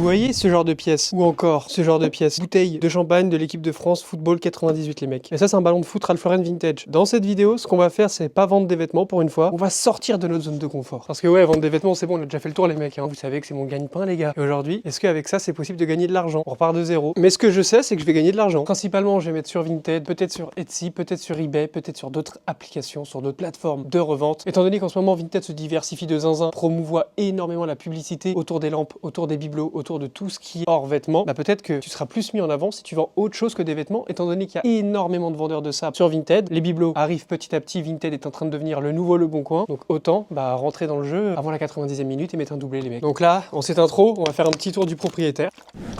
Vous voyez ce genre de pièce? Ou encore ce genre de pièce? Bouteille de champagne de l'équipe de France football 98 les mecs. Et ça c'est un ballon de foot Ralph Lauren vintage. Dans cette vidéo, ce qu'on va faire c'est pas vendre des vêtements pour une fois. On va sortir de notre zone de confort. Parce que ouais, vendre des vêtements c'est bon, on a déjà fait le tour les mecs. Hein. Vous savez que c'est mon gagne-pain les gars. Et aujourd'hui, est-ce qu'avec ça c'est possible de gagner de l'argent? On repart de zéro. Mais ce que je sais c'est que je vais gagner de l'argent. Principalement je vais mettre sur Vinted, peut-être sur Etsy, peut-être sur eBay, peut-être sur d'autres applications, sur d'autres plateformes de revente. Étant donné qu'en ce moment Vinted se diversifie de zinzin, promouvoit énormément la publicité autour des lampes, autour des bibelots, autour de tout ce qui est hors vêtements, bah peut-être que tu seras plus mis en avant si tu vends autre chose que des vêtements, étant donné qu'il y a énormément de vendeurs de ça sur Vinted. Les bibelots arrivent petit à petit, Vinted est en train de devenir le nouveau Le Bon Coin, donc autant rentrer dans le jeu avant la 90e minute et mettre un doublé les mecs. Donc là, en cette intro, on va faire un petit tour du propriétaire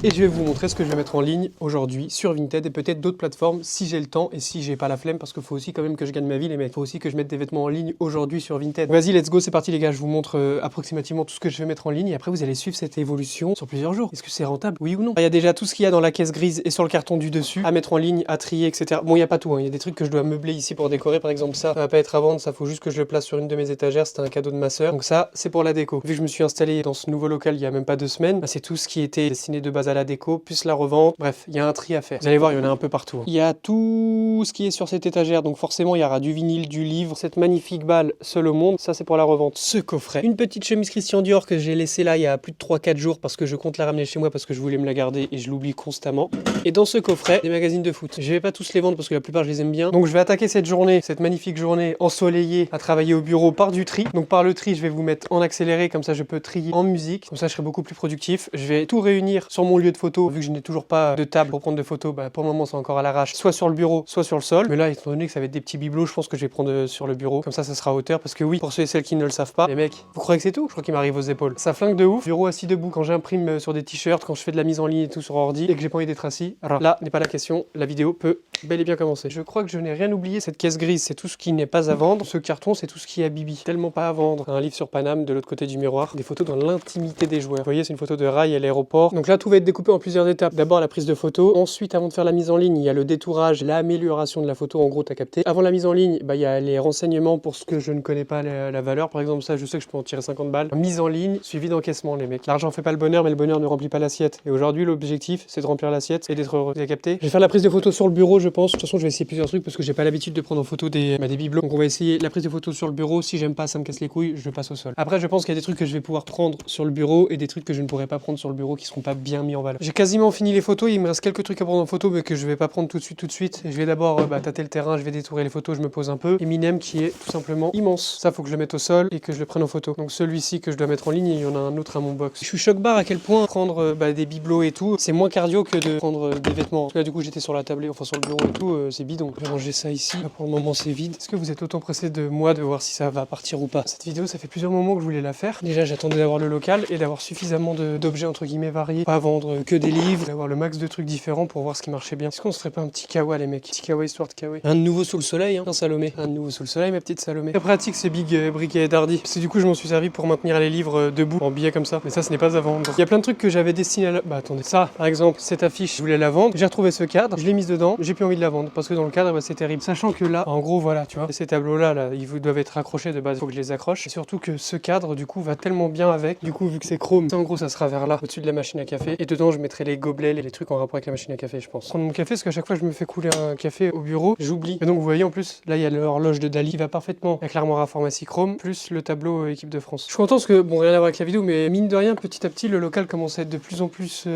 et je vais vous montrer ce que je vais mettre en ligne aujourd'hui sur Vinted et peut-être d'autres plateformes si j'ai le temps et si j'ai pas la flemme, parce qu'il faut aussi quand même que je gagne ma vie les mecs. Il faut aussi que je mette des vêtements en ligne aujourd'hui sur Vinted. Vas-y, let's go, c'est parti les gars, je vous montre approximativement tout ce que je vais mettre en ligne et après vous allez suivre cette évolution sur plusieurs jours. Est-ce que c'est rentable? Oui ou non? Il y a déjà tout ce qu'il y a dans la caisse grise et sur le carton du dessus à mettre en ligne, à trier, etc. Bon, il n'y a pas tout, hein. Il y a des trucs que je dois meubler ici pour décorer, par exemple ça va pas être à vendre, ça faut juste que je le place sur une de mes étagères, c'était un cadeau de ma sœur. Donc ça, c'est pour la déco. Vu que je me suis installé dans ce nouveau local il y a même pas 2 semaines, c'est tout ce qui était destiné de base à la déco, plus la revente. Bref, il y a un tri à faire. Vous allez voir, il y en a un peu partout. Hein. Il y a tout ce qui est sur cette étagère, donc forcément il y aura du vinyle, du livre, cette magnifique balle seule au monde, ça c'est pour la revente. Ce coffret, une petite chemise Christian Dior que j'ai laissée là il y a plus de 3-4 jours parce que je compte la ramener chez moi parce que je voulais me la garder et je l'oublie constamment. Et dans ce coffret, des magazines de foot. Je vais pas tous les vendre parce que la plupart je les aime bien. Donc je vais attaquer cette journée, cette magnifique journée ensoleillée à travailler au bureau par du tri. Donc par le tri, je vais vous mettre en accéléré, comme ça je peux trier en musique. Comme ça je serai beaucoup plus productif. Je vais tout réunir sur mon lieu de photo. Vu que je n'ai toujours pas de table pour prendre de photos, pour le moment c'est encore à l'arrache. Soit sur le bureau, soit sur le sol. Mais là, étant donné que ça va être des petits bibelots, je pense que je vais prendre sur le bureau. Comme ça sera à hauteur. Parce que oui, pour ceux et celles qui ne le savent pas, les mecs, vous croyez que c'est tout? Je crois qu'il m'arrive aux épaules. Ça flingue de ouf. Bureau assis debout quand j'imprime sur des t-shirts, quand je fais de la mise en ligne et tout sur ordi et que j'ai pas envie d'être assis. Alors là n'est pas la question. La vidéo peut bel et bien commencer. Je crois que je n'ai rien oublié. Cette caisse grise, c'est tout ce qui n'est pas à vendre. Ce carton, c'est tout ce qui est à Bibi. Tellement pas à vendre. Un livre sur Paname de l'autre côté du miroir. Des photos dans l'intimité des joueurs. Vous voyez, c'est une photo de rail à l'aéroport. Donc là, tout va être découpé en plusieurs étapes. D'abord la prise de photo. Ensuite, avant de faire la mise en ligne, il y a le détourage, l'amélioration de la photo. En gros, t'as capté. Avant la mise en ligne, il y a les renseignements pour ce que je ne connais pas la valeur. Par exemple, ça, je sais que je peux en tirer 50 balles. Mise en ligne, suivi d'encaissement, les mecs. L'argent fait pas le bonheur, mais le bonheur ne remplit pas l'assiette. Et aujourd'hui, l'objectif, c'est de remplir l'assiette et d'être heureux. Vous avez capté? Je vais faire la prise de photo sur le bureau, je pense. De toute façon, je vais essayer plusieurs trucs parce que j'ai pas l'habitude de prendre en photo des bibelots. Donc on va essayer la prise de photo sur le bureau. Si j'aime pas, ça me casse les couilles, je passe au sol. Après, je pense qu'il y a des trucs que je vais pouvoir prendre sur le bureau et des trucs que je ne pourrai pas prendre sur le bureau qui seront pas bien mis en valeur. J'ai quasiment fini les photos, il me reste quelques trucs à prendre en photo mais que je vais pas prendre tout de suite. Je vais d'abord tâter le terrain, je vais détourer les photos, je me pose un peu. Eminem qui est tout simplement immense. Ça faut que je le mette au sol et que je le prenne en photo. Donc celui-ci que je dois mettre en ligne, il y en a un autre à mon box. Je suis choc-barre à quel point prendre des bibelots et tout, c'est moins cardio que de prendre des vêtements. Parce que là du coup j'étais sur la table, enfin sur le bureau et tout, c'est bidon. Je vais ranger ça ici. Là, pour le moment c'est vide. Est-ce que vous êtes autant pressé de moi de voir si ça va partir ou pas? Cette vidéo, ça fait plusieurs moments que je voulais la faire. Déjà j'attendais d'avoir le local et d'avoir suffisamment d'objets entre guillemets variés. Pas vendre que des livres, d'avoir le max de trucs différents pour voir ce qui marchait bien. Est-ce qu'on se ferait pas un petit kawa les mecs? Petit kawa histoire de kawa. Un de nouveau sous le soleil, hein. Un Salomé. Un de nouveau sous le soleil, ma petite Salomé. Très pratique ces big briquets d'Hardy. Parce que du coup je m'en suis servi pour maintenir les livres debout en billets comme ça. Mais ça ce n'est pas à vendre. Il y a plein de trucs que j'avais destinés à la... attendez. Ça par exemple, cette affiche, je voulais la vendre. J'ai retrouvé ce cadre, je l'ai mise dedans. J'ai plus envie de la vendre parce que dans le cadre c'est terrible. Sachant que là, en gros voilà, tu vois, ces tableaux là, ils doivent être accrochés de base. Faut que je les accroche. Et surtout que ce cadre du coup va tellement bien avec. Du coup vu que c'est chrome, ça, en gros ça sera vers là, au-dessus de la machine à café. Et dedans je mettrai les gobelets, les trucs en rapport avec la machine à café, je pense. Prendre mon café parce qu'à chaque fois je me fais couler un café au bureau, j'oublie. Et donc vous voyez en plus, là il y a l'horloge de Dali qui va parfaitement avec l'armoire à pharmacie chrome, plus le tableau équipe de France. Je suis content parce que, bon, rien à voir avec la vidéo, mais mine de rien, petit à petit, le local commence à être de plus en plus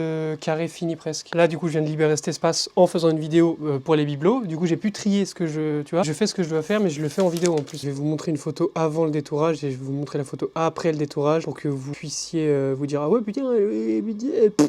carré, fini presque. Là, du coup, je viens de libérer cet espace en faisant une vidéo pour les bibelots. Du coup, j'ai pu trier ce que tu vois, je fais ce que je dois faire, mais je le fais en vidéo en plus. Je vais vous montrer une photo avant le détourage et je vais vous montrer la photo après le détourage pour que vous puissiez vous dire, ah ouais, putain,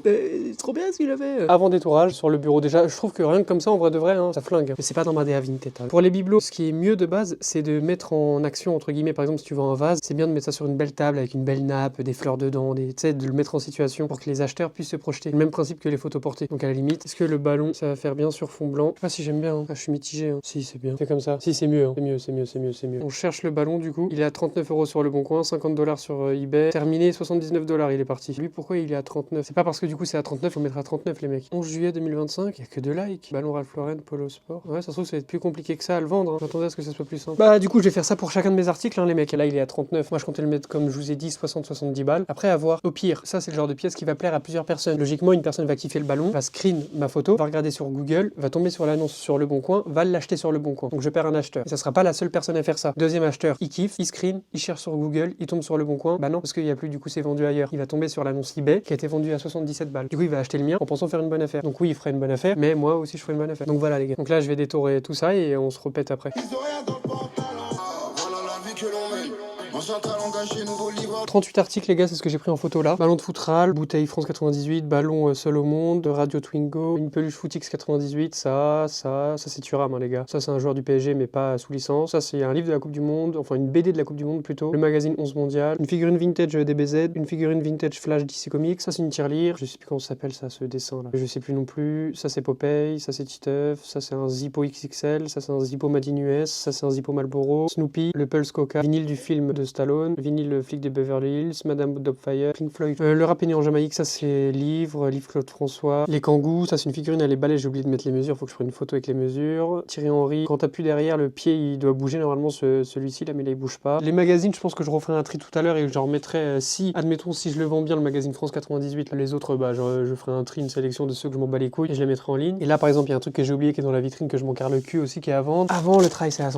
c'est trop bien ce qu'il a fait. Avant détourage, sur le bureau, déjà, je trouve que rien que comme ça, en vrai de vrai, hein, ça flingue. Mais c'est pas dans ma DA Vinted. Hein. Pour les bibelots, ce qui est mieux de base, c'est de mettre en action, entre guillemets, par exemple, si tu vends un vase, c'est bien de mettre ça sur une belle table avec une belle nappe, des fleurs dedans, tu sais, de le mettre en situation pour que les acheteurs puissent se projeter. Le même principe que les photos portées. Donc à la limite, est-ce que le ballon, ça va faire bien sur fond blanc? Je sais pas si j'aime bien, hein. Ah, je suis mitigé. Hein. Si, c'est bien. C'est comme ça. Si, c'est mieux. Hein. C'est mieux. On cherche le ballon du coup. Il est à 39 € sur le Bon Coin, 50 $ sur eBay. Terminé, 79 $, il est parti. Lui, pourquoi il est à 39? C'est pas parce que du coup c'est à 39, faut mettre à 39 les mecs. 11 juillet 2025, il y a que 2 likes. Ballon Ralph Lauren, Polo Sport. Ouais, ça se trouve, ça va être plus compliqué que ça à le vendre. Hein. J'attendais à ce que ça soit plus simple. Bah, du coup, je vais faire ça pour chacun de mes articles, hein, les mecs. Là, il est à 39. Moi, je comptais le mettre comme je vous ai dit, 60-70 balles. Après, à voir. Au pire, ça, c'est le genre de pièce pièce qui va plaire à plusieurs personnes. Logiquement, une personne va kiffer le ballon, va screen ma photo, va regarder sur Google, va tomber sur l'annonce sur Le Bon Coin, va l'acheter sur Le Bon Coin. Donc je perds un acheteur. Et ça sera pas la seule personne à faire ça. Deuxième acheteur, il kiffe, il screen, il cherche sur Google, il tombe sur Le Bon Coin. Bah non, parce qu'il y a plus, du coup c'est vendu ailleurs. Il va tomber sur l'annonce eBay qui a été vendue à 77 balles. Du coup, il va acheter le mien en pensant faire une bonne affaire. Donc oui, il fera une bonne affaire, mais moi aussi je ferai une bonne affaire. Donc voilà les gars. Donc là, je vais détourer tout ça et on se repète après. 38 articles les gars, c'est ce que j'ai pris en photo là. Ballon de Footral, bouteille France 98, ballon seul au monde, radio Twingo, une peluche Footix 98, ça c'est Thuram hein, les gars. Ça c'est un joueur du PSG mais pas sous licence. Ça c'est un livre de la Coupe du Monde, enfin une BD de la Coupe du Monde plutôt. Le magazine 11 mondial, une figurine vintage DBZ, une figurine vintage Flash DC Comics, ça c'est une tirelire. Je sais plus comment ça s'appelle ça, ce dessin là. Je sais plus non plus. Ça c'est Popeye, ça c'est Titeuf, ça c'est un Zippo XXL, ça c'est un Zippo Made in US, ça c'est un Zippo Marlboro, Snoopy, le Pulse Coca, vinyle du film de Stallone, vinyle le flic des Beverly Hills, Madame Doubtfire, Pink Floyd, le rap est né en Jamaïque, ça c'est livre Claude François, les Kangous, ça c'est une figurine, elle est balèze, j'ai oublié de mettre les mesures, faut que je prenne une photo avec les mesures. Thierry Henry, quand t'appuies derrière, le pied il doit bouger normalement celui-ci là, mais là il bouge pas. Les magazines, je pense que je referai un tri tout à l'heure et j'en remettrai si, admettons, si je le vends bien, le magazine France 98, là, les autres, bah je ferai un tri, une sélection de ceux que je m'en bats les couilles et je les mettrai en ligne. Et là par exemple, il y a un truc que j'ai oublié qui est dans la vitrine que je m'en carre le cul aussi qui est à vendre. Avant le travail c'est la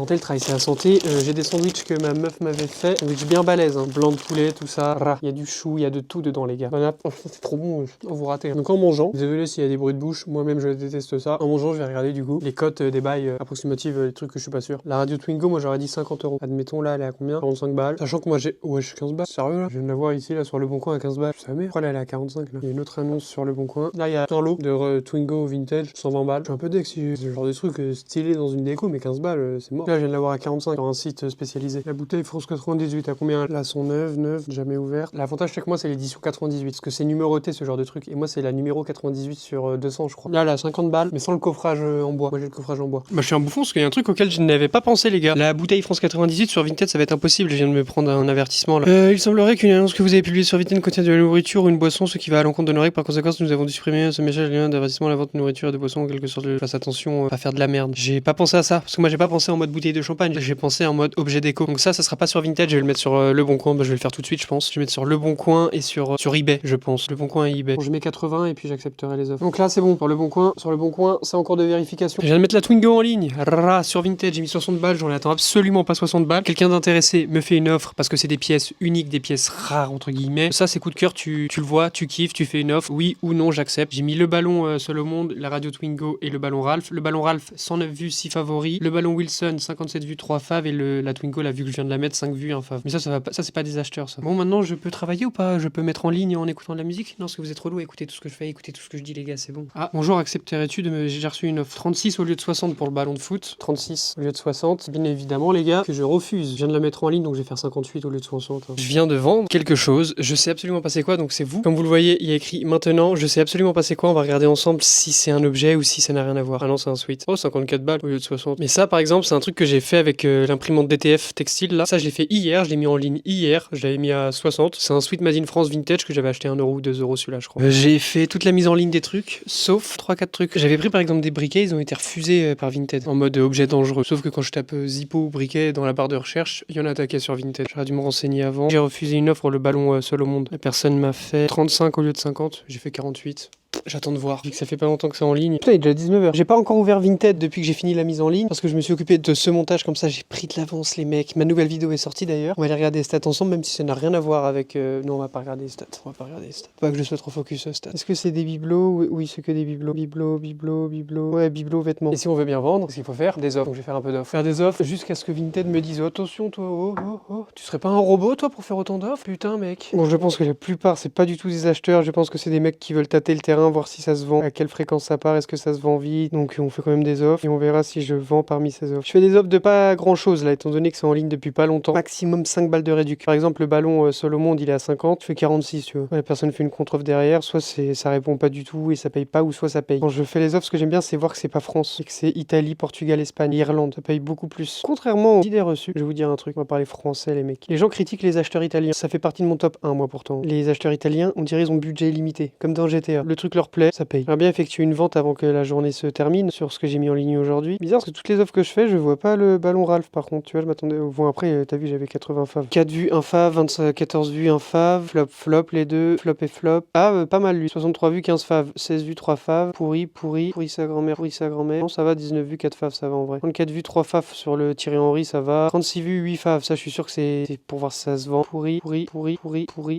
santé, j'ai des sandwichs que ma meuf m'avait fait, sandwich bien balèze, hein. Blanc de poulet, tout ça, il y a du chou, il y a de tout dedans les gars. Bon, c'est trop bon, vous ratez. Donc en mangeant, désolé s'il y a des bruits de bouche, moi-même je déteste ça. En mangeant, je vais regarder du coup les cotes des bails approximatives, les trucs que je suis pas sûr. La radio Twingo, moi j'aurais dit 50 €. Admettons là, elle est à combien? 45 balles. Sachant que moi j'ai, ouais, je suis 15 balles. Sérieux là? Je viens de la voir ici là sur Le Bon Coin à 15 balles. Je savais, pourquoi là elle est à 45 là? Il y a une autre annonce sur Le Bon Coin. Là il y a un lot de Twingo vintage, 120 balles. Je suis un peu deck si ce genre de truc stylé dans une déco, mais 15 balles, c'est mort. Là je viens de la voir à 45 sur un site spécialisé. La bouteille France 98 à combien? Là sont neuves, jamais ouvert. L'avantage c'est que moi c'est l'édition 98 parce que c'est numéroté ce genre de truc et moi c'est la numéro 98 sur 200 je crois. Là 50 balles mais sans le coffrage en bois. Moi j'ai le coffrage en bois. Bah je suis un bouffon parce qu'il y a un truc auquel je n'avais pas pensé les gars. La bouteille France 98 sur Vinted ça va être impossible, je viens de me prendre un avertissement là. Il semblerait qu'une annonce que vous avez publiée sur Vinted contient de la nourriture ou une boisson, ce qui va à l'encontre de nos règles. Par conséquent nous avons dû supprimer ce message lien d'avertissement à la vente de nourriture et de boisson en quelque sorte. Fasse attention à faire de la merde. J'ai pas pensé à ça parce que moi j'ai pas pensé en mode bouteille de champagne, j'ai pensé en mode objet déco. Donc ça sera pas sur Vinted, je vais le mettre sur Le Bon Coin, bah, je vais le faire tout de suite je pense. Je vais mettre sur Le Bon Coin et sur eBay, je pense. Le Bon Coin et eBay. Bon, je mets 80 et puis j'accepterai les offres. Donc là, c'est bon pour Le Bon Coin. Sur Le Bon Coin, c'est en cours de vérification. Je viens de mettre la Twingo en ligne. Sur Vinted, j'ai mis 60 balles. J'en attends absolument pas 60 balles. Quelqu'un d'intéressé me fait une offre parce que c'est des pièces uniques, des pièces rares, entre guillemets. Ça, c'est coup de cœur. Tu le vois, tu kiffes, tu fais une offre. Oui ou non, j'accepte. J'ai mis le ballon seul au monde, la radio Twingo et le ballon Ralph. Le ballon Ralph, 109 vues, 6 favoris. Le ballon Wilson, 57 vues, 3 faves. Et la Twingo, la vue que je viens de la mettre, 5 vues, 1 fave. Mais ça c'est pas des acheteurs, ça. Bon, maintenant, je peux travailler ou pas? Je peux mettre en ligne en écoutant de la musique? Non, parce que vous êtes relou, écoutez tout ce que je fais, écoutez tout ce que je dis, les gars, c'est bon. Ah, bonjour, accepterais-tu j'ai reçu une offre 36 au lieu de 60 pour le ballon de foot. 36 au lieu de 60. Bien évidemment, les gars, que je refuse. Je viens de la mettre en ligne, donc je vais faire 58 au lieu de 60. Hein. Je viens de vendre quelque chose, je sais absolument pas c'est quoi, donc c'est vous. Comme vous le voyez, il y a écrit maintenant, je sais absolument pas c'est quoi, on va regarder ensemble si c'est un objet ou si ça n'a rien à voir. Ah non, c'est un sweat. Oh, 54 balles au lieu de 60. Mais ça, par exemple, c'est un truc que j'ai fait avec l'imprimante DTF textile, là. Ça, je l'ai fait hier, je l'ai mis en ligne hier, je l'avais mis à 60. C'est un sweat Made in France vintage que j'avais acheté 1 € ou 2 € celui-là, je crois. J'ai fait toute la mise en ligne des trucs, sauf 3-4 trucs. J'avais pris par exemple des briquets, ils ont été refusés par Vinted en mode objet dangereux. Sauf que quand je tape Zippo ou briquet dans la barre de recherche, il y en a attaqué sur Vinted. J'aurais dû me renseigner avant. J'ai refusé une offre, le ballon seul au monde. La personne m'a fait 35 au lieu de 50. J'ai fait 48. J'attends de voir, vu que ça fait pas longtemps que c'est en ligne. Putain, il est déjà 19h. J'ai pas encore ouvert Vinted depuis que j'ai fini la mise en ligne, parce que je me suis occupé de ce montage, comme ça j'ai pris de l'avance les mecs. Ma nouvelle vidéo est sortie d'ailleurs. On va aller regarder les stats ensemble, même si ça n'a rien à voir avec... Non, on va pas regarder les stats. On va pas regarder les stats. Pas que je sois trop focus stats. Est-ce que c'est des bibelots? Oui, c'est que des bibelots. Bibelots. Ouais, bibelots, vêtements. Et si on veut bien vendre, ce qu'il faut faire, des offres. Donc je vais faire un peu d'offres. Faire des offres jusqu'à ce que Vinted me dise attention toi, oh. Tu serais pas un robot toi pour faire autant d'offres? Putain mec. Bon, je pense que la plupart c'est pas du tout des acheteurs. Je pense que c'est des mecs qui veulent tâter le terrain, voir si ça se vend, à quelle fréquence ça part, est-ce que ça se vend vite. Donc on fait quand même des offres et on verra si je vends parmi ces offres. Je fais des offres de pas grand chose là, étant donné que c'est en ligne depuis pas longtemps. Maximum 5 balles de réduc. Par exemple, le ballon seul au monde il est à 50, je fais 46 tu vois. La personne fait une contre-offre derrière, soit ça répond pas du tout et ça paye pas, ou soit ça paye. Quand je fais les offres, ce que j'aime bien c'est voir que c'est pas France, et que c'est Italie, Portugal, Espagne, Irlande. Ça paye beaucoup plus. Contrairement aux idées reçues, je vais vous dire un truc, on va parler français les mecs. Les gens critiquent les acheteurs italiens. Ça fait partie de mon top 1 moi pourtant. Les acheteurs italiens, on dirait ils ont budget illimité, comme dans GTA. Le truc leur plaît, ça paye. J'aimerais bien effectuer une vente avant que la journée se termine sur ce que j'ai mis en ligne aujourd'hui. Bizarre parce que toutes les offres que je fais, je vois pas le ballon Ralph par contre. Tu vois, je m'attendais au bon après, t'as vu, j'avais 80 faves. 4 vues, 1 fave, 14 vues, 1 fave, flop, flop, les deux, flop et flop. Ah, pas mal lui. 63 vues, 15 faves, 16 vues, 3 faves, pourri sa grand-mère, pourri sa grand-mère. Non, ça va, 19 vues, 4 faves, ça va en vrai. 34 vues, 3 faves sur le Thierry Henry, ça va. 36 vues, 8 faves, ça je suis sûr que c'est pour voir si ça se vend. Pourri.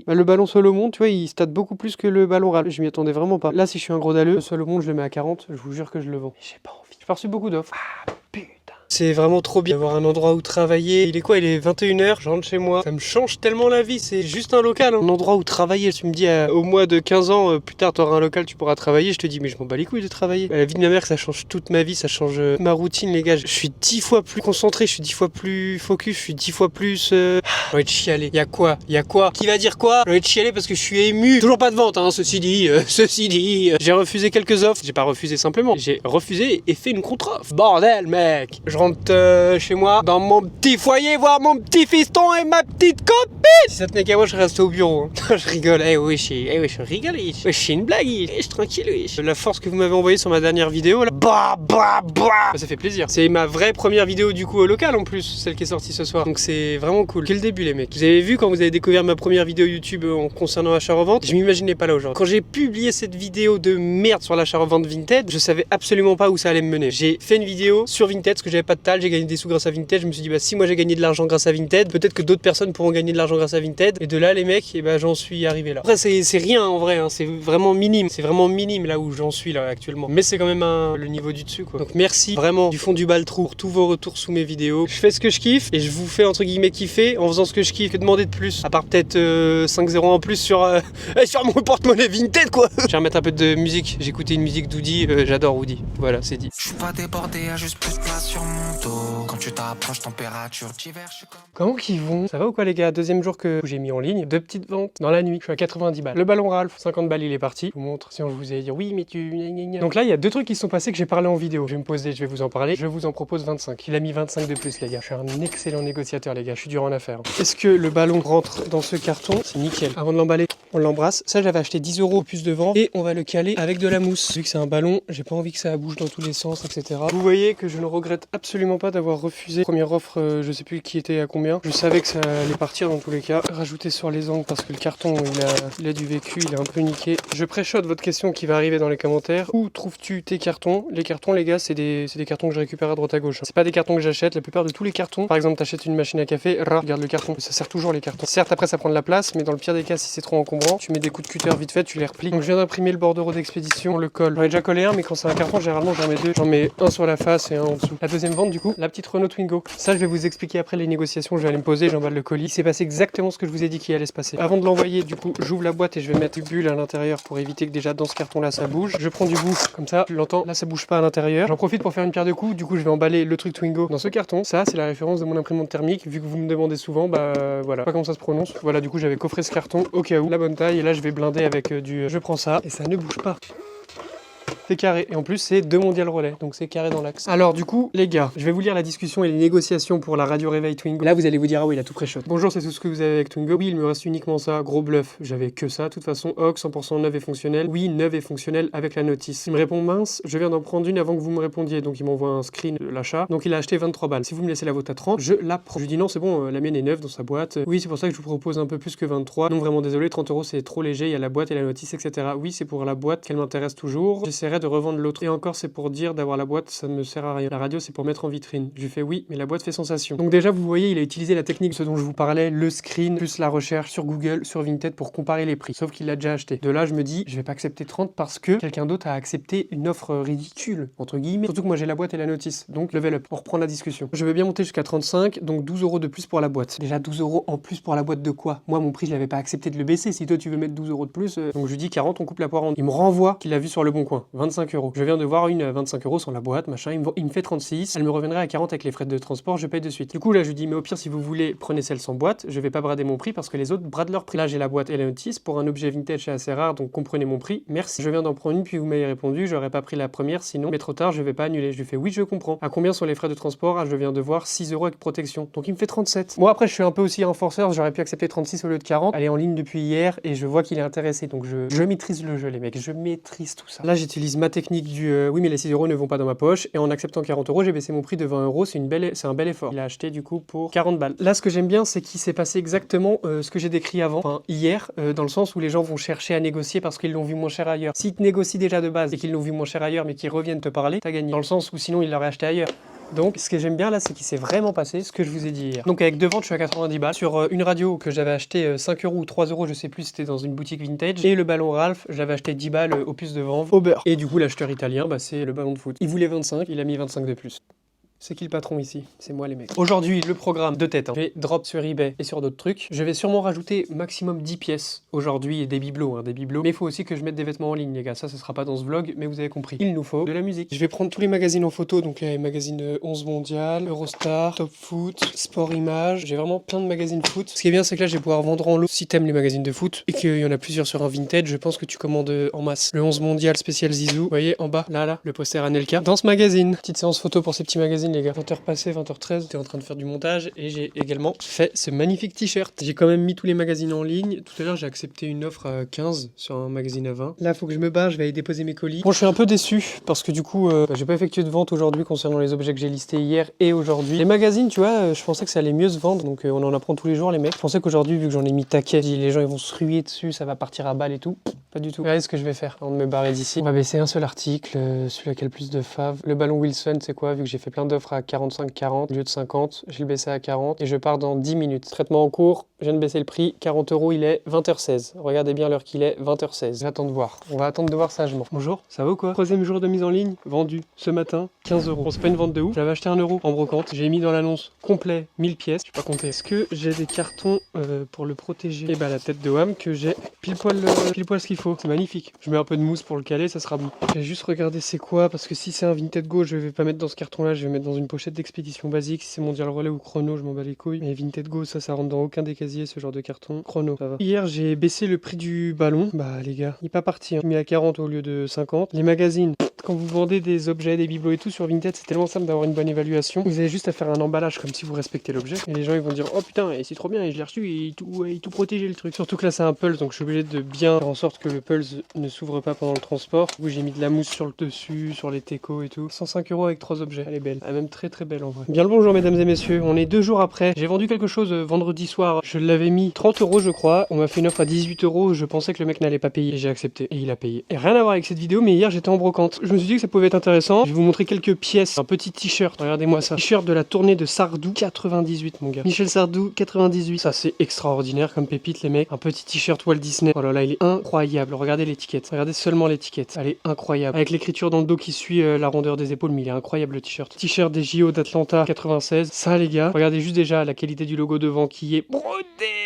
Bah, le ballon Solomon, tu vois, il state beaucoup plus que le ballon Ralph. Je m'y attendais vraiment pas. Là, si je suis un gros dalleux, le Solomon, je le mets à 40, je vous jure que je le vends. J'ai pas envie. J'ai pas reçu beaucoup d'offres. Ah, putain. C'est vraiment trop bien d'avoir un endroit où travailler. Il est quoi? Il est 21h, je rentre chez moi. Ça me change tellement la vie, c'est juste un local. Un endroit où travailler. Tu me dis au mois de 15 ans, plus tard t'auras un local, tu pourras travailler. Je te dis, mais je m'en bats les couilles de travailler. La vie de ma mère, ça change toute ma vie, ça change ma routine, les gars. Je suis 10 fois plus concentré, je suis 10 fois plus focus, je suis 10 fois plus... J'ai envie de chialer. Y'a quoi? Qui va dire quoi? J'ai envie de chialer parce que je suis ému. Toujours pas de vente, hein, ceci dit. J'ai refusé quelques offres. J'ai pas refusé simplement. J'ai refusé et fait une contre-offre. Bordel, mec. Je rentre chez moi dans mon petit foyer voir mon petit fiston et ma petite copine. Si ça tenait qu'à moi, je restais au bureau. Hein. Je rigole. Je rigole. Je suis une blague. Je suis tranquille. La force que vous m'avez envoyée sur ma dernière vidéo là. Ça fait plaisir. C'est ma vraie première vidéo du coup au local en plus, celle qui est sortie ce soir. Donc c'est vraiment cool. Quel début les mecs. Vous avez vu quand vous avez découvert ma première vidéo YouTube en concernant achat-revente, je m'imaginais pas là aujourd'hui. Quand j'ai publié cette vidéo de merde sur l'achat-revente Vinted, je savais absolument pas où ça allait me mener. J'ai fait une vidéo sur Vinted parce que j'avais pas de tal, j'ai gagné des sous grâce à Vinted. Je me suis dit bah si moi j'ai gagné de l'argent grâce à Vinted, peut-être que d'autres personnes pourront gagner de l'argent grâce à Vinted. Et de là les mecs, et j'en suis arrivé là. Après c'est rien en vrai, hein. C'est vraiment minime. C'est vraiment minime là où j'en suis là actuellement. Mais c'est quand même le niveau du dessus quoi. Donc merci vraiment du fond du bas le trou pour tous vos retours sous mes vidéos. Je fais ce que je kiffe et je vous fais entre guillemets kiffer en faisant ce que je kiffe. Que demander de plus? À part peut-être 5-0 en plus sur mon porte-monnaie Vinted quoi. Je vais remettre un peu de musique. J'ai écouté une musique d'Woody. J'adore Woody. Voilà, c'est dit. Je suis pas débordé, y'a juste plus de place sur mon dos. Quand tu t'approches, température d'hiver, je suis comme... Comment qu'ils vont? Ça va ou quoi les gars? Deuxième jour que j'ai mis en ligne, 2 petites ventes dans la nuit. Je suis à 90 balles. Le ballon Ralph, 50 balles il est parti. Je vous montre si on vous allez dire oui mais tu... Donc là il y a 2 trucs qui se sont passés que j'ai parlé en vidéo. Je vais me poser, je vais vous en parler. Je vous en propose 25. Il a mis 25 de plus les gars. Je suis un excellent négociateur les gars. Je suis dur en affaires. Est-ce que le ballon rentre dans ce carton? C'est nickel. Avant de l'emballer, on l'embrasse. Ça j'avais acheté 10 € au puce de vente et on va le caler avec de la mousse. Vu que c'est un ballon, j'ai pas envie que ça bouge dans tous les sens, etc. Vous voyez que je ne regrette absolument pas d'avoir refusé. Première offre, je sais plus qui était à combien. Je savais que ça allait partir dans tous les cas. Rajouter sur les angles parce que le carton il a du vécu, il est un peu niqué. Je préchote votre question qui va arriver dans les commentaires. Où trouves-tu tes cartons? Les cartons les gars c'est des cartons que je récupère à droite à gauche. C'est pas des cartons que j'achète. La plupart de tous les cartons, par exemple t'achètes une machine à café, regarde le carton. Ça sert toujours les cartons. Certes après ça prend de la place, mais dans le pire des cas si c'est trop encombrant, tu mets des coups de cutter vite fait, tu les replies. Donc je viens d'imprimer le bordereau d'expédition, le colle. J'en ai déjà collé un mais quand c'est un carton généralement j'en mets 2. J'en mets un sur la face et un en dessous. La deuxième vente du coup, la petite Renault Twingo. Ça je vais vous expliquer après les négociations, je vais aller me poser, j'emballe le colis. Il s'est passé exactement ce que je vous ai dit qu'il allait se passer. Avant de l'envoyer du coup, j'ouvre la boîte et je vais mettre du bulle à l'intérieur pour éviter que déjà dans ce carton là ça bouge. Je prends du bout comme ça, tu l'entends, là ça bouge pas à l'intérieur. J'en profite pour faire une pierre de coups, du coup je vais emballer le truc Twingo dans ce carton. Ça c'est la référence de mon imprimante thermique, vu que vous me demandez souvent, voilà, pas comment ça se prononce. Voilà, du coup j'avais coffré ce carton au cas où, la bonne taille, et là je vais blinder avec je prends ça et ça ne bouge pas. C'est carré. Et en plus, c'est 2 mondial relais. Donc c'est carré dans l'axe. Alors du coup, les gars, je vais vous lire la discussion et les négociations pour la radio réveil Twingo. Là, vous allez vous dire, ah oui, il a tout pré-shot. Bonjour, c'est tout ce que vous avez avec Twingo. Oui, il me reste uniquement ça. Gros bluff. J'avais que ça. De toute façon, Ox, 100% neuve et fonctionnel. Oui, neuve et fonctionnel avec la notice. Il me répond, mince, je viens d'en prendre une avant que vous me répondiez. Donc il m'envoie un screen de l'achat. Donc il a acheté 23 balles. Si vous me laissez la vôtre à 30, je la prends. Je lui dis non, c'est bon, la mienne est neuve dans sa boîte. Oui, c'est pour ça que je vous propose un peu plus que 23. Non, vraiment désolé, 30 € c'est trop léger. Il y a la boîte et la notice, etc. Oui, c'est pour la boîte qu'elle m'intéresse toujours. J'essaierai de revendre l'autre. Et encore, c'est pour dire d'avoir la boîte, ça ne me sert à rien. La radio, c'est pour mettre en vitrine. Je lui fais oui, mais la boîte fait sensation. Donc déjà, vous voyez, il a utilisé la technique, ce dont je vous parlais, le screen, plus la recherche sur Google, sur Vinted pour comparer les prix. Sauf qu'il l'a déjà acheté. De là, je me dis, je vais pas accepter 30 parce que quelqu'un d'autre a accepté une offre ridicule, entre guillemets. Surtout que moi, j'ai la boîte et la notice. Donc, level up. On reprend la discussion. Je vais bien monter jusqu'à 35, donc 12 € de plus pour la boîte. Déjà, 12 € en plus pour la boîte de quoi? Moi, mon prix, je l'avais pas accepté de le baisser. Si toi, tu veux mettre 12 € de plus, donc je lui dis 40, on coupe la poire en deux. Il me renvoie qu'il a vu sur le bon coin. 25. 25 euros. Je viens de voir une 25 euros sans la boîte, machin, il me fait 36, elle me reviendrait à 40 avec les frais de transport, je paye de suite. Du coup là je dis mais au pire si vous voulez prenez celle sans boîte, je vais pas brader mon prix parce que les autres bradent leur prix. Là j'ai la boîte et la notice, pour un objet vintage c'est assez rare donc comprenez mon prix, merci. Je viens d'en prendre une puis vous m'avez répondu, j'aurais pas pris la première sinon, mais trop tard je vais pas annuler. Je lui fais oui je comprends. À combien sont les frais de transport? Ah, je viens de voir 6 euros avec protection, donc il me fait 37. Moi après je suis un peu aussi un forceur, j'aurais pu accepter 36 au lieu de 40. Elle est en ligne depuis hier et je vois qu'il est intéressé donc je maîtrise le jeu les mecs, je maîtrise tout ça. Là j'utilise ma technique du oui mais les 6 euros ne vont pas dans ma poche et en acceptant 40 euros j'ai baissé mon prix de 20 euros, c'est un bel effort. Il a acheté du coup pour 40 balles. Là ce que j'aime bien c'est qu'il s'est passé exactement ce que j'ai décrit avant, enfin hier, dans le sens où les gens vont chercher à négocier parce qu'ils l'ont vu moins cher ailleurs. S'ils te négocient déjà de base et qu'ils l'ont vu moins cher ailleurs mais qu'ils reviennent te parler, t'as gagné. Dans le sens où sinon ils l'auraient acheté ailleurs. Donc ce que j'aime bien là c'est qu'il s'est vraiment passé ce que je vous ai dit hier. Donc avec deux ventes je suis à 90 balles sur une radio que j'avais acheté 5 euros ou 3 euros je sais plus, c'était dans une boutique vintage, et le ballon Ralph j'avais acheté 10 balles au puce de vente au beurre. Et du coup l'acheteur italien c'est le ballon de foot. Il voulait 25, il a mis 25 de plus. C'est qui le patron ici? C'est moi les mecs. Aujourd'hui, le programme de tête. Je vais drop sur eBay et sur d'autres trucs. Je vais sûrement rajouter maximum 10 pièces aujourd'hui et des bibelots, des bibelots. Mais il faut aussi que je mette des vêtements en ligne les gars. Ça sera pas dans ce vlog, mais vous avez compris. Il nous faut de la musique. Je vais prendre tous les magazines en photo, donc les magazines 11 Mondial, Eurostar, Top Foot, Sport Image. J'ai vraiment plein de magazines foot. Ce qui est bien c'est que là je vais pouvoir vendre en lot. Si t'aimes les magazines de foot et qu'il y en a plusieurs sur un vintage, je pense que tu commandes en masse. Le 11 Mondial spécial Zizou. Vous voyez en bas, là, le poster Anelka. Dans ce magazine. Petite séance photo pour ces petits magazines les gars. 20h passées, 20h13, j'étais en train de faire du montage et j'ai également fait ce magnifique t-shirt. J'ai quand même mis tous les magazines en ligne. Tout à l'heure, j'ai accepté une offre à 15 sur un magazine à 20. Là, faut que je me barre, je vais aller déposer mes colis. Bon, je suis un peu déçu parce que du coup, j'ai pas effectué de vente aujourd'hui concernant les objets que j'ai listés hier et aujourd'hui. Les magazines, tu vois, je pensais que ça allait mieux se vendre, donc on en apprend tous les jours les mecs. Je pensais qu'aujourd'hui, vu que j'en ai mis taquet, les gens ils vont se ruer dessus, ça va partir à balle et tout. Pas du tout. Regardez ce que je vais faire avant de me barrer d'ici. On va baisser un seul article, celui qui a le plus de faves. Le ballon Wilson, c'est quoi? Vu que j'ai fait plein d'offres à 45-40 au lieu de 50, je vais le baisser à 40 et je pars dans 10 minutes. Traitement en cours, je viens de baisser le prix. 40 euros, il est 20h16. Regardez bien l'heure qu'il est, 20h16. J'attends de voir. On va attendre de voir sagement. Bonjour, ça va ou quoi? Troisième jour de mise en ligne, vendu ce matin, 15 euros. Bon, c'est pas une vente de ouf. J'avais acheté 1 euro en brocante. J'ai mis dans l'annonce complet 1000 pièces. Je vais pas compter. Est-ce que j'ai des cartons pour le protéger? Et bah la tête de Wham que j'ai pile poil ce qu'il faut. C'est magnifique. Je mets un peu de mousse pour le caler, ça sera bon. Je vais juste regarder c'est quoi, parce que si c'est un Vinted Go, je vais pas mettre dans ce carton là, je vais mettre dans une pochette d'expédition basique. Si c'est Mondial Relais ou Chrono, je m'en bats les couilles. Mais Vinted Go, ça rentre dans aucun des casiers, ce genre de carton. Chrono, ça va. Hier, j'ai baissé le prix du ballon. Bah les gars, il est pas parti. J'ai mis à 40 au lieu de 50. Les magazines, quand vous vendez des objets, des bibelots et tout sur Vinted, c'est tellement simple d'avoir une bonne évaluation. Vous avez juste à faire un emballage comme si vous respectez l'objet. Et les gens ils vont dire oh putain, et c'est trop bien, et je l'ai reçu et tout protégé le truc. Surtout que là c'est un Pulse, donc je suis obligé de bien faire en sorte que le Pulse ne s'ouvre pas pendant le transport. Du coup j'ai mis de la mousse sur le dessus, sur les técos et tout. 105 euros avec 3 objets. Elle est belle. Elle est même très très belle en vrai. Bien le bonjour mesdames et messieurs. On est 2 jours après. J'ai vendu quelque chose vendredi soir. Je l'avais mis 30 euros je crois. On m'a fait une offre à 18 euros. Je pensais que le mec n'allait pas payer. Et j'ai accepté. Et il a payé. Et rien à voir avec cette vidéo, mais hier j'étais en brocante. Je me suis dit que ça pouvait être intéressant. Je vais vous montrer quelques pièces. Un petit t-shirt. Regardez-moi ça. T-shirt de la tournée de Sardou 98 mon gars. Michel Sardou 98. Ça c'est extraordinaire comme pépite les mecs. Un petit t-shirt Walt Disney. Oh là là, il est incroyable. Regardez l'étiquette. Regardez seulement l'étiquette. Elle est incroyable. Avec l'écriture dans le dos qui suit la rondeur des épaules, mais il est incroyable le t-shirt. T-shirt des JO d'Atlanta 96. Ça les gars, regardez juste déjà la qualité du logo devant qui est brodé.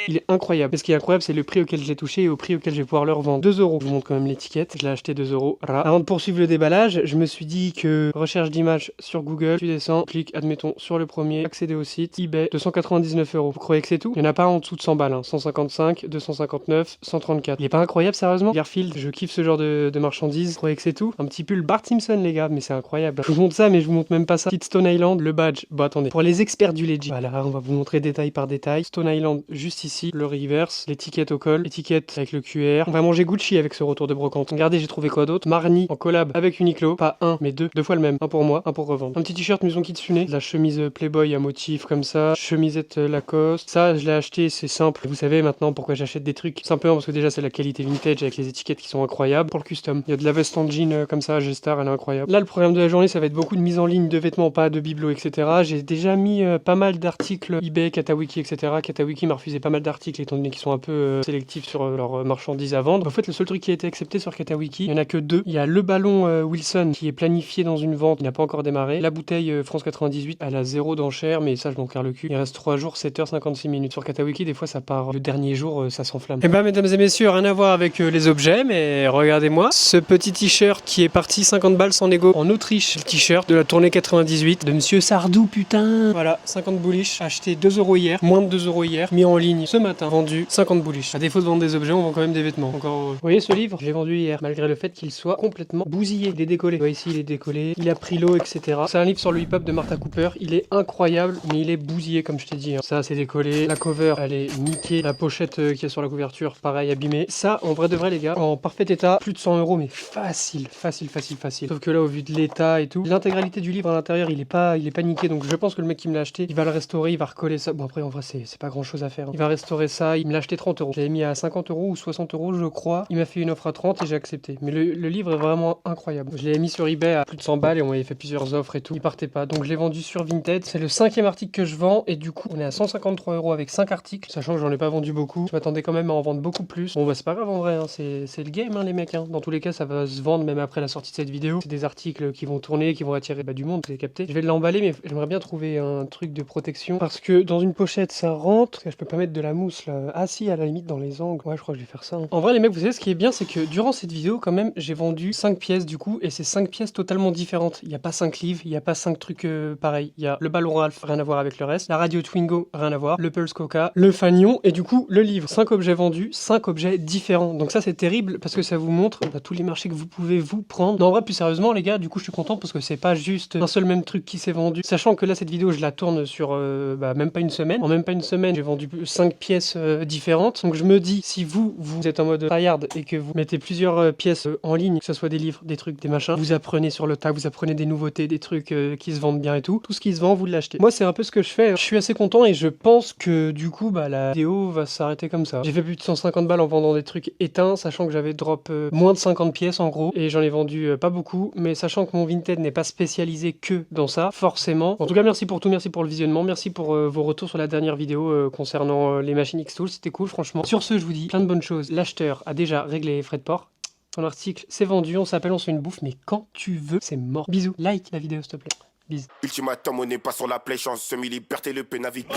Il est incroyable. Et ce qui est incroyable, c'est le prix auquel je l'ai touché et au prix auquel je vais pouvoir le revendre. 2 euros. Je vous montre quand même l'étiquette. Je l'ai acheté 2 euros. Avant de poursuivre le déballage, je me suis dit que recherche d'image sur Google, tu descends, clique, admettons, sur le premier, accéder au site, eBay, 299 euros. Vous croyez que c'est tout? Il n'y en a pas en dessous de 100 balles. 155, 259, 134. Il est pas incroyable sérieusement? Garfield, je kiffe ce genre de marchandises. Vous croyez que c'est tout? Un petit pull Bart Simpson les gars, mais c'est incroyable. Je vous montre ça, mais je vous montre même pas ça. Petite Stone Island, le badge. Bon attendez, pour les experts du legit. Voilà, on va vous montrer détail par détail. Stone Island juste ici, le reverse, l'étiquette au col, l'étiquette avec le QR. On va manger Gucci avec ce retour de brocante. Regardez, j'ai trouvé quoi d'autre? Marni en collab avec Uniqlo, pas un, mais deux fois le même. Un pour moi, un pour revendre. Un petit t-shirt Maison Kitsune, de la chemise Playboy à motif comme ça, chemisette Lacoste. Ça, je l'ai acheté, c'est simple. Vous savez maintenant pourquoi j'achète des trucs simplement parce que déjà c'est la qualité vintage avec les étiquettes qui sont incroyables. Pour le custom, il y a de la veste en jean comme ça, G-Star, elle est incroyable. Là, le programme de la journée, ça va être beaucoup de mise en ligne de vêtements, pas de bibelots, etc. J'ai déjà mis pas mal d'articles eBay, Katawiki, etc. Katawiki m'a refusé pas mal d'articles étant donné qu'ils sont un peu sélectifs sur leurs marchandises à vendre. En fait, le seul truc qui a été accepté sur Katawiki, il y en a que 2. Il y a le ballon Wilson qui est planifié dans une vente, qui n'a pas encore démarré. La bouteille France 98, elle a 0 d'enchère, mais ça je m'en carre le cul. Il reste 3 jours, 7h56 minutes. Sur Katawiki, des fois ça part le dernier jour, ça s'enflamme. Et bah mesdames et messieurs, rien à voir avec les objets, mais regardez-moi. Ce petit t-shirt qui est parti 50 balles sans négo en Autriche. Le t-shirt de la tournée 98 de Monsieur Sardou, putain. Voilà, 50 bouliches, acheté 2 € hier, moins de 2 € hier, mis en ligne ce matin, vendu 50 bouliches. À défaut de vendre des objets, on vend quand même des vêtements. Encore. Vous voyez ce livre? Je l'ai vendu hier, malgré le fait qu'il soit complètement bousillé. Il est décollé. Vous voyez ici, il est décollé. Il a pris l'eau, etc. C'est un livre sur le hip-hop de Martha Cooper. Il est incroyable, mais il est bousillé, comme je t'ai dit. Ça, c'est décollé. La cover, elle est niquée. La pochette qui est sur la couverture, pareil, abîmée. Ça, en vrai de vrai, les gars, en parfait état, plus de 100 €, mais facile. Sauf que là, au vu de l'état et tout, l'intégralité du livre à l'intérieur, il est pas niqué. Donc, je pense que le mec qui me l'a acheté, il va le restaurer, il va recoller ça. Bon, après, en vrai, c'est pas grand chose à faire. Il va restaurer ça. Il me l'a acheté 30 €. Je l'avais mis à 50 € ou 60 €, je crois. Il m'a fait une offre à 30 et j'ai accepté. Mais le livre est vraiment incroyable. Je l'ai mis sur eBay à plus de 100 balles et on m'avait fait plusieurs offres et tout. Il partait pas. Donc, je l'ai vendu sur Vinted. C'est le 5e article que je vends et du coup, on est à 153 € avec 5 articles. Sachant que j'en ai pas vendu beaucoup. Je m'attendais quand même à en vendre beaucoup plus. Bon, bah, c'est pas grave en vrai. Hein. C'est le game, hein, les mecs. Hein. Dans tous les cas, ça va se vendre même après la sortie de cette vidéo. C'est des articles qui vont tourner, qui vont attirer du monde. Vous avez capté. Je vais l'emballer, mais j'aimerais bien trouver un truc de protection parce que dans une pochette, ça rentre. Je peux pas mettre de la mousse là. Ah si, à la limite dans les angles. Ouais, je crois que je vais faire ça. Hein. En vrai, les mecs, vous savez ce qui est bien, c'est que durant cette vidéo, quand même, j'ai vendu 5 pièces du coup, et c'est 5 pièces totalement différentes. Il n'y a pas 5 livres, il n'y a pas 5 trucs pareils. Il y a le ballon Ralph, rien à voir avec le reste. La radio Twingo, rien à voir. Le Pulse Coca, le Fagnon, et du coup, le livre. 5 objets vendus, 5 objets différents. Donc ça, c'est terrible parce que ça vous montre tous les marchés que vous pouvez vous prendre. Non, en vrai, plus sérieusement, les gars, du coup, je suis content parce que c'est pas juste un seul même truc qui s'est vendu. Sachant que là, cette vidéo, je la tourne sur même pas une semaine. En même pas une semaine, j'ai vendu 5 pièces différentes. Donc je me dis, si vous êtes en mode tryhard et que vous mettez plusieurs pièces en ligne, que ce soit des livres, des trucs, des machins, vous apprenez sur le tas, vous apprenez des nouveautés, des trucs qui se vendent bien et tout. Tout ce qui se vend, vous l'achetez. Moi, c'est un peu ce que je fais. Je suis assez content et je pense que du coup, la vidéo va s'arrêter comme ça. J'ai fait plus de 150 balles en vendant des trucs éteints, sachant que j'avais drop moins de 50 pièces en gros, et j'en ai vendu pas beaucoup, mais sachant que mon Vinted n'est pas spécialisé que dans ça, forcément. En tout cas, merci pour tout, merci pour le visionnement, merci pour vos retours sur la dernière vidéo concernant les machines Xtool, c'était cool franchement. Sur ce, je vous dis plein de bonnes choses. L'acheteur a déjà réglé les frais de port. Ton article, c'est vendu, on s'appelle, on se fait une bouffe, mais quand tu veux, c'est mort. Bisous, like la vidéo s'il te plaît. Bisous. Ultimatum, on n'est pas sur la play, chance, semi-liberté, le pénavique.